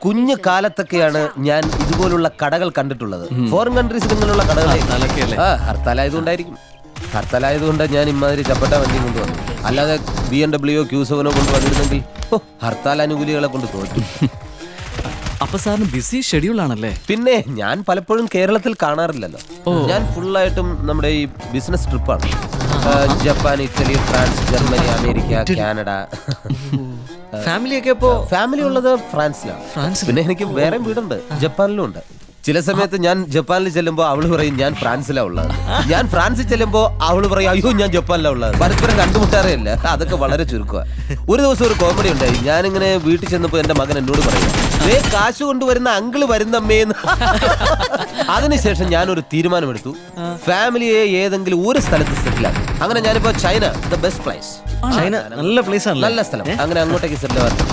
കുഞ്ഞു കാലത്തൊക്കെയാണ് ഞാൻ ഇതുപോലുള്ള കടകൾ കണ്ടിട്ടുള്ളത്. ഫോറിൻ കൺട്രീസിലുള്ള കടകളെ ഹർത്താലായതുകൊണ്ടായിരിക്കും. ഹർത്താലായതുകൊണ്ട് ഞാൻ ഇമാതിരി ചപ്പട്ട വണ്ടി കൊണ്ടുവന്നു. അല്ലാതെ BMW Q7 കൊണ്ടുവന്നിരുന്നെങ്കിൽ ഹർത്താൽ അനുകൂലികളെ കൊണ്ട് തോറ്റു. അപ്പൊ സാറിന് ബിസി ഷെഡ്യൂൾ ആണല്ലേ? പിന്നെ ഞാൻ പലപ്പോഴും കേരളത്തിൽ കാണാറില്ലല്ലോ. ഞാൻ ഫുള്ളായിട്ടും നമ്മുടെ ഈ ബിസിനസ് ട്രിപ്പാണ്. Japan, Italy, France, Germany, America, Canada. ഫാമിലിയൊക്കെ ഫാമിലി ഉള്ളത് ഫ്രാൻസിലാണ്. പിന്നെ എനിക്ക് വേറെ വീടുണ്ട്, ജപ്പാനിലും ഉണ്ട്. ചില സമയത്ത് ഞാൻ ജപ്പാനിൽ ചെല്ലുമ്പോൾ അവള് പറയും ഞാൻ ഫ്രാൻസിലാ ഉള്ളത്. ഞാൻ ഫ്രാൻസിൽ ചെല്ലുമ്പോൾ അവള് പറയും അയ്യോ ഞാൻ ജപ്പാനിലാ ഉള്ളത്. പരസ്പരം കണ്ടുമുട്ടാറേയില്ല. അതൊക്കെ വളരെ ചുരുക്കമാണ്. ഒരു ദിവസം ഒരു കോമഡി ഉണ്ടായി. ഞാനിങ്ങനെ വീട്ടിൽ ചെന്നപ്പോൾ എന്റെ മകൻ എന്നോട് പറയും കാശ് കൊണ്ടുവരുന്ന അങ്കിള് വരുന്നമ്മേന്ന്. അതിനുശേഷം ഞാനൊരു തീരുമാനമെടുത്തു, ഫാമിലിയെ ഏതെങ്കിലും ഒരു സ്ഥലത്ത് സെറ്റിലാക്കും. അങ്ങനെ ഞാനിപ്പോ China, the best place. China നല്ല പ്ലേസ് ആണ്, നല്ല സ്ഥലം. അങ്ങനെ അങ്ങോട്ടേക്ക് സെറ്റിൽ ആവാറുണ്ട്.